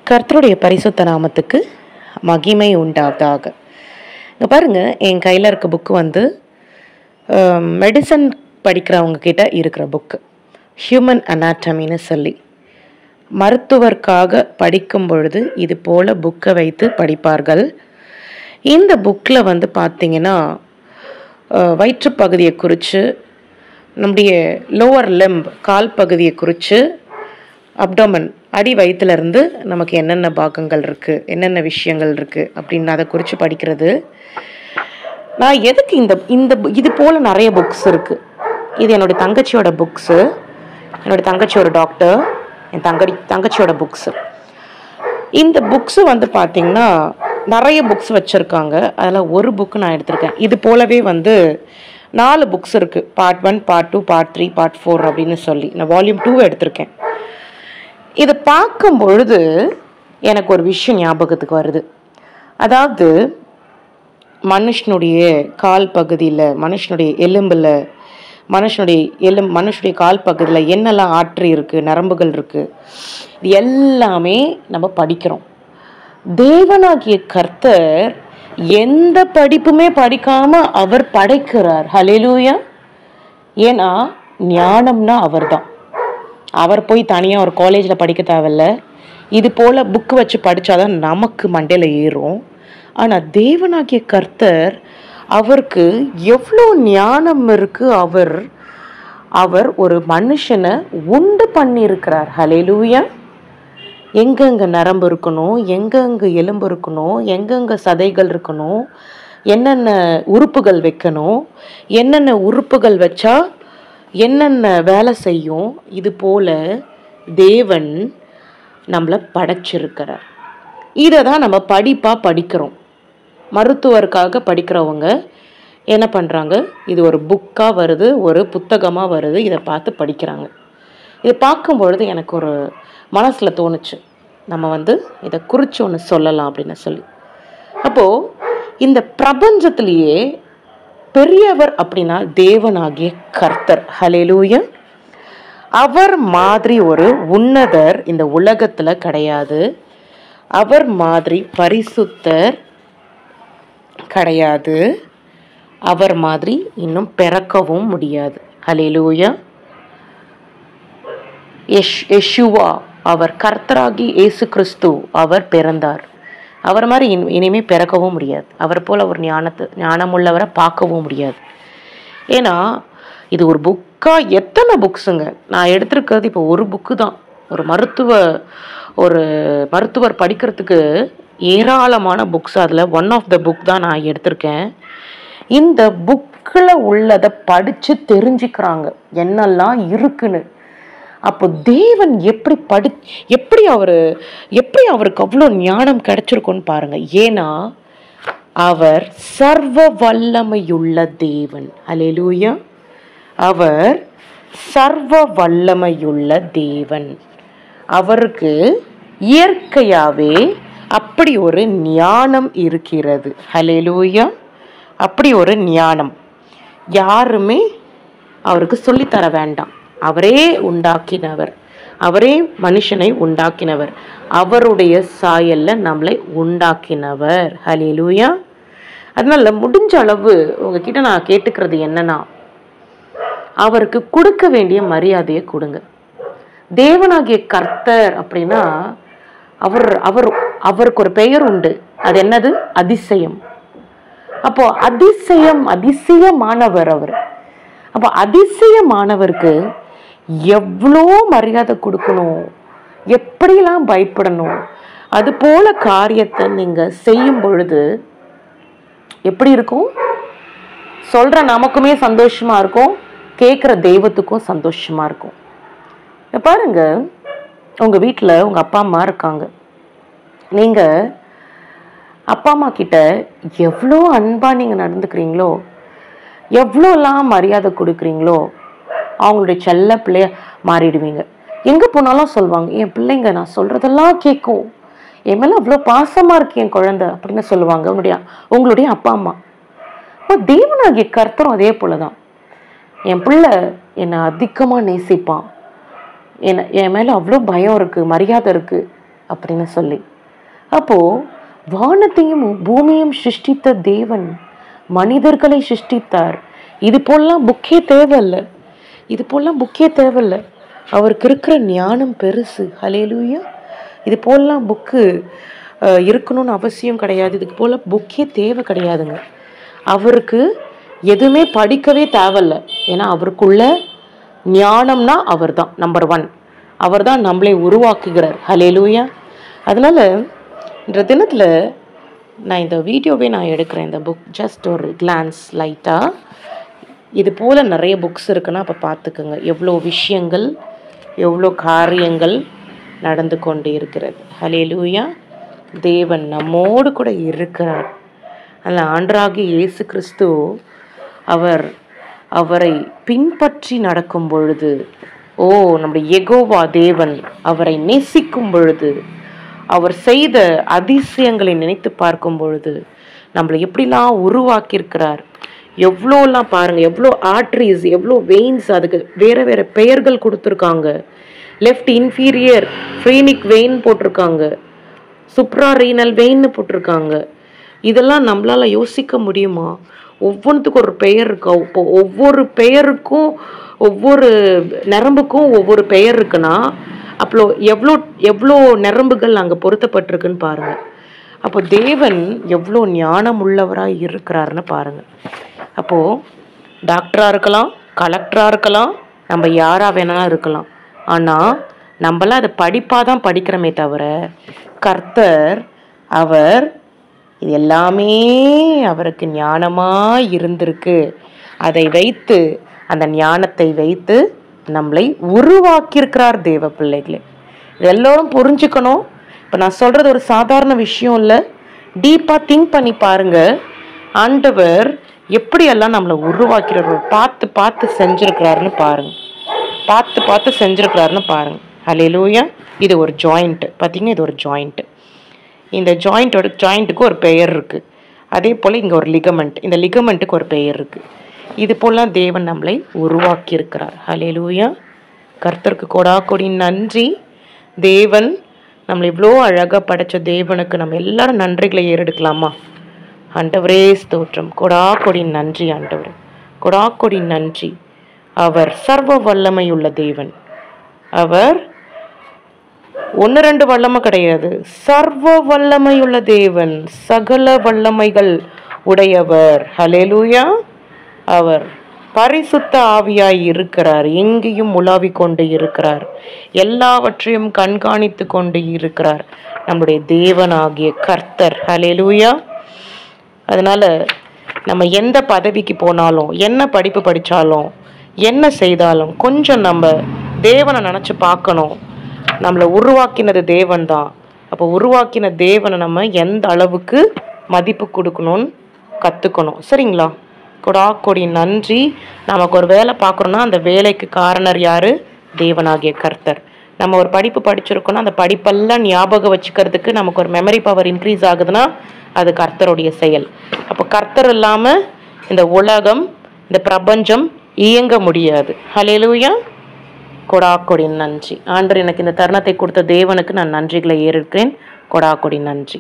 கர்த்தருடைய பரிசுத்த நாமத்துக்கு மகிமை உண்டாவதாக. இங்கே பாருங்கள், என் கையில் இருக்க புக்கு வந்து மெடிசன் படிக்கிறவங்க கிட்ட இருக்கிற புக்கு, ஹியூமன் அனாட்டமின்னு சொல்லி. மருத்துவர்க்காக படிக்கும் பொழுது இது போல் புக்கை வைத்து படிப்பார்கள். இந்த புக்கில் வந்து பார்த்திங்கன்னா வயிற்றுப்பகுதியை குறித்து, நம்முடைய லோவர் லிம்ப் கால் பகுதியை குறித்து, அப்டோமன் அடி வயிற்றுலேருந்து நமக்கு என்னென்ன பாகங்கள் இருக்குது, என்னென்ன விஷயங்கள் இருக்குது அப்படின்னு அதை குறித்து படிக்கிறது. நான் எதுக்கு இது போல் நிறைய புக்ஸ் இருக்குது. இது என்னுடைய தங்கச்சியோட புக்ஸு. என்னுடைய தங்கச்சி ஒரு டாக்டர். என் தங்கச்சியோட புக்ஸு. இந்த புக்ஸு வந்து பார்த்திங்கன்னா நிறைய புக்ஸ் வச்சுருக்காங்க. அதில் ஒரு புக்கு நான் எடுத்திருக்கேன். இது போலவே வந்து 4 புக்ஸ் இருக்குது. பார்ட் 1, பார்ட் 2, பார்ட் 3, பார்ட் 4 அப்படின்னு சொல்லி நான் வால்யூம் 2 எடுத்திருக்கேன். இதை பார்க்கும் பொழுது எனக்கு ஒரு விஷயம் ஞாபகத்துக்கு வருது. அதாவது மனுஷனுடைய கால் பகுதியில், மனுஷனுடைய எலும்பில், மனுஷனுடைய கால் பகுதியில் என்னெல்லாம் ஆற்றல் இருக்குது, நரம்புகள் இருக்குது, இது எல்லாமே நம்ம படிக்கிறோம். தேவனாகிய கர்த்தர் எந்த படிப்புமே படிக்காமல் அவர் படைக்கிறார். ஹல்லேலூயா. ஏன்னா ஞானம்னா அவர் தான். அவர் போய் தனியாக ஒரு காலேஜில் படிக்க தேவையில்ல. இது போல் புக்கு வச்சு படித்தாதான் நமக்கு மண்டையில் ஏறும். ஆனால் தேவனாகிய கர்த்தர், அவருக்கு எவ்வளோ ஞானம் இருக்குது. அவர் ஒரு மனுஷனை உண்டு பண்ணியிருக்கிறார். ஹல்லேலூயா. எங்கெங்கே நரம்பு இருக்கணும், எங்கெங்கே எலும்பு இருக்கணும், எங்கெங்கே சதைகள் இருக்கணும், என்னென்ன உறுப்புகள் வைக்கணும், என்னென்ன உறுப்புகள் வச்சா என்னென்ன வேலை செய்யும், இது போல் தேவன் நம்மளை படைச்சிருக்கிறார். இதை தான் நம்ம படிக்கிறோம். மருத்துவருக்காக படிக்கிறவங்க என்ன பண்ணுறாங்க, இது ஒரு புக்காக வருது, ஒரு புத்தகமாக வருது, இதை பார்த்து படிக்கிறாங்க. இதை பார்க்கும்பொழுது எனக்கு ஒரு மனசில் தோணுச்சு, நம்ம வந்து இதை குறித்து ஒன்று சொல்லலாம் அப்படின்னு சொல்லி. அப்போது இந்த பிரபஞ்சத்திலேயே பெரியவர் அப்படின்னா தேவனாகிய கர்த்தர். ஹல்லேலூயா. அவர் மாதிரி ஒரு உன்னதர் இந்த உலகத்தில் கிடையாது. அவர் மாதிரி பரிசுத்தர் கிடையாது. அவர் மாதிரி இன்னும் பிறக்கவும் முடியாது. ஹல்லேலூயா. யெஷுவா, அவர் கர்த்தராகி இயேசு கிறிஸ்து, அவர் பிறந்தார். அவர் மாதிரி இனிமேல் பிறக்கவும் முடியாது. அவர் போல் ஒரு ஞானமுள்ளவரை பார்க்கவும் முடியாது. ஏன்னா இது ஒரு புக்காக எத்தனை புக்ஸுங்க நான் எடுத்திருக்கிறது. இப்போ ஒரு புக்கு தான். ஒரு மருத்துவர் படிக்கிறதுக்கு ஏராளமான புக்ஸ். அதில் ஒன் ஆஃப் த புக் தான் நான் எடுத்திருக்கேன். இந்த புக்கில் உள்ளதை படித்து தெரிஞ்சுக்கிறாங்க என்னெல்லாம் இருக்குன்னு. அப்போ தேவன் எப்படி அவருக்கு அவ்வளோ ஞானம் கிடைச்சிருக்குன்னு பாருங்க. ஏன்னா அவர் சர்வ வல்லமையுள்ள தேவன். ஹல்லேலூயா. அவர் சர்வ வல்லமையுள்ள தேவன். அவருக்கு இயற்கையாகவே அப்படி ஒரு ஞானம் இருக்கிறது. ஹல்லேலூயா. அப்படி ஒரு ஞானம் யாருமே அவருக்கு சொல்லித்தர வேண்டாம். அவரே உண்டாக்கினவர். அவரே மனுஷனை உண்டாக்கினவர். அவருடைய சாயல்ல நம்மளை உண்டாக்கினவர். ஹல்லேலூயா. அதனால முடிஞ்ச அளவு உங்ககிட்ட நான் கேட்டுக்கிறது என்னன்னா, அவருக்கு கொடுக்க வேண்டிய மரியாதையை கொடுங்க. தேவனாகிய கர்த்தர் அப்படின்னா அவருக்கு ஒரு பெயர் உண்டு. அது என்னது? அதிசயம். அப்போ அதிசயமானவர் அவர். அப்போ அதிசயமானவருக்கு எவ்வளோ மரியாதை கொடுக்கணும், எப்படிலாம் பயப்படணும். அது போல காரியத்தை நீங்கள் செய்யும் பொழுது எப்படி இருக்கும்? சொல்கிற நமக்குமே சந்தோஷமாக இருக்கும், கேட்குற தெய்வத்துக்கும் சந்தோஷமாக இருக்கும். பாருங்க, உங்கள் வீட்டில் உங்கள் அப்பா அம்மா இருக்காங்க. நீங்கள் அப்பா அம்மா கிட்ட எவ்வளோ அன்பாக நீங்கள் நடந்துக்கிறீங்களோ, எவ்வளோலாம் மரியாதை கொடுக்குறீங்களோ, அவங்களுடைய செல்ல பிள்ளைய மாறிடுவீங்க. எங்கே போனாலும் சொல்லுவாங்க, என் பிள்ளைங்க நான் சொல்கிறதெல்லாம் கேட்கும், என் மேலே அவ்வளோ பாசமாக இருக்கு என் குழந்தை அப்படின்னு சொல்லுவாங்க உங்களுடைய அப்பா அம்மா. தேவனாகிய கர்த்தரும் அதே போல தான். என் பிள்ளை என்னை அதிகமாக நேசிப்பான், என் மேலே அவ்வளோ பயம் இருக்குது, மரியாதை இருக்குது, அப்படின்னு சொல்லி. அப்போது வானத்தையும் பூமியும் சிருஷ்டித்த தேவன் மனிதர்களை சிருஷ்டித்தார். இது போலாம் புக்கே தேவையில்லை, இது போலாம் புக்கே தேவையில்லை. அவருக்கு இருக்கிற ஞானம் பெருசு. ஹல்லேலூயா. இது போலாம் புக்கு இருக்கணும்னு அவசியம் கிடையாது. இதுக்கு போல் புக்கே தேவை கிடையாதுங்க. அவருக்கு எதுவுமே படிக்கவே தேவையில்லை. ஏன்னா அவருக்குள்ள ஞானம்னா அவர் தான் நம்பர் 1. அவர் தான் நம்மளை உருவாக்குகிறார். ஹல்லேலூயா. அதனால் இன்ற தினத்தில் நான் இந்த வீடியோவே நான் எடுக்கிறேன். இந்த புக் ஜஸ்ட் ஒரு கிளான்ஸ் லைட்டாக. இது போல் நிறைய புக்ஸ் இருக்குன்னா அப்போ பார்த்துக்குங்க எவ்வளோ விஷயங்கள், எவ்வளோ காரியங்கள் நடந்து கொண்டு இருக்கிறது. ஹல்லேலூயா. தேவன் நம்மோடு கூட இருக்கிறார். அதில் ஆண்டவராகிய இயேசு கிறிஸ்து அவரை பின்பற்றி நடக்கும் பொழுது, நம்முடைய யெகோவா தேவன் அவரை நேசிக்கும் பொழுது, அவர் செய்த அதிசயங்களை நினைத்து பார்க்கும் பொழுது நம்மளை எப்படிலாம் உருவாக்கியிருக்கிறார். எவ்வளோலாம் பாருங்கள், எவ்வளோ ஆர்ட்ரிஸ், எவ்வளோ வெயின்ஸ், அதுக்கு வேறு வேறு பெயர்கள் கொடுத்துருக்காங்க. லெஃப்ட் இன்ஃபீரியர் ஃப்ரீனிக் வெயின் போட்டிருக்காங்க, சுப்ரா ரீனல் வெயின்னு போட்டிருக்காங்க. இதெல்லாம் நம்மளால் யோசிக்க முடியுமா? ஒவ்வொன்றுத்துக்கும் ஒரு பெயர் இருக்கா? இப்போ ஒவ்வொரு பெயருக்கும், ஒவ்வொரு நரம்புக்கும் ஒவ்வொரு பெயர் இருக்குன்னா அப்போ எவ்வளோ நரம்புகள் அங்கே பொருத்தப்பட்டிருக்குன்னு பாருங்கள். அப்போ தேவன் எவ்வளோ ஞானம் உள்ளவராக இருக்கிறாருன்னு பாருங்கள். அப்போது டாக்டராக இருக்கலாம், கலெக்டராக இருக்கலாம், நம்ம யாராக வேணாலும் இருக்கலாம். ஆனால் நம்மளாம் அதை படிப்பாக தான் படிக்கிறோமே தவிர கர்த்தர் அவர் இது எல்லாமே அவருக்கு ஞானமாக இருந்திருக்கு. அதை வைத்து, அந்த ஞானத்தை வைத்து நம்மளை உருவாக்கியிருக்கிறார் தேவ பிள்ளைகளே. இது எல்லோரும் புரிஞ்சுக்கணும். இப்போ நான் சொல்கிறது ஒரு சாதாரண விஷயம் இல்லை. டீப்பாக திங்க் பண்ணி பாருங்கள். ஆண்டவர் எப்படியெல்லாம் நம்மளை உருவாக்கிறார், பார்த்து பார்த்து செஞ்சுருக்கிறாருன்னு பாருங்கள், பார்த்து பார்த்து செஞ்சுருக்கிறாருன்னு பாருங்கள். ஹல்லேலூயா. இது ஒரு ஜாயிண்ட்டு பார்த்தீங்கன்னா, இது ஒரு ஜாயிண்ட்டு. இந்த ஜாயிண்ட்டுக்கு ஒரு பெயர் இருக்குது. அதே போல் இங்கே ஒரு லிகமெண்ட், இந்த லிகமெண்ட்டுக்கு ஒரு பெயர் இருக்குது. இது போலாம் தேவன் நம்மளை உருவாக்கியிருக்கிறார். ஹல்லேலூயா. கர்த்தருக்கு கொடாக்கொடி நன்றி. தேவன் நம்மளை இவ்வளோ அழகாக படைத்த தேவனுக்கு நம்ம எல்லாரும் நன்றிகளை ஏறெடுக்கலாமா? ஆண்டவரே ஸ்தோத்திரம், கொடாக்கொடி நன்றி ஆண்டவர், கொடாக்கொடி நன்றி. அவர் சர்வ வல்லமையுள்ள தேவன். அவர் 1-2 வல்லமை கிடையாது, சர்வ வல்லமையுள்ள தேவன், சகல வல்லமைகள் உடையவர். ஹல்லேலூயா. அவர் பரிசுத்த ஆவியாய் இருக்கிறார், எங்கேயும் உலாவிக் கொண்டு இருக்கிறார், எல்லாவற்றையும் கண்காணித்து கொண்டு இருக்கிறார் நம்முடைய தேவனாகிய கர்த்தர். ஹல்லேலூயா. அதனால் நம்ம எந்த பதவிக்கு போனாலும், என்ன படிப்பு படித்தாலும், என்ன செய்தாலும் கொஞ்சம் நம்ம தேவனை நினச்சி பார்க்கணும். நம்மளை உருவாக்கினது தேவன் தான். அப்போ உருவாக்கின தேவனை நம்ம எந்த அளவுக்கு மதிப்பு கொடுக்கணும்னு கற்றுக்கணும். சரிங்களா? கொடாக்கொடி நன்றி. நமக்கு ஒரு வேலை பார்க்குறோன்னா அந்த வேலைக்கு காரணர் யார்? தேவனாகிய கர்த்தர். நம்ம ஒரு படிப்பு படிச்சிருக்கோன்னா அந்த படிப்பெல்லாம் ஞாபகம் வச்சுக்கிறதுக்கு நமக்கு ஒரு மெமரி பவர் இன்க்ரீஸ் ஆகுதுன்னா அது கர்த்தருடைய செயல். அப்போ கர்த்தர் இல்லாமல் இந்த உலகம், இந்த பிரபஞ்சம் இயங்க முடியாது. ஹல்லேலூயா. கொடாக்கொடி நன்றி. ஆண்டவர் எனக்கு இந்த தருணத்தை கொடுத்த தேவனுக்கு நான் நன்றிகளை ஏறிருக்கிறேன். கொடாக்கொடி நன்றி.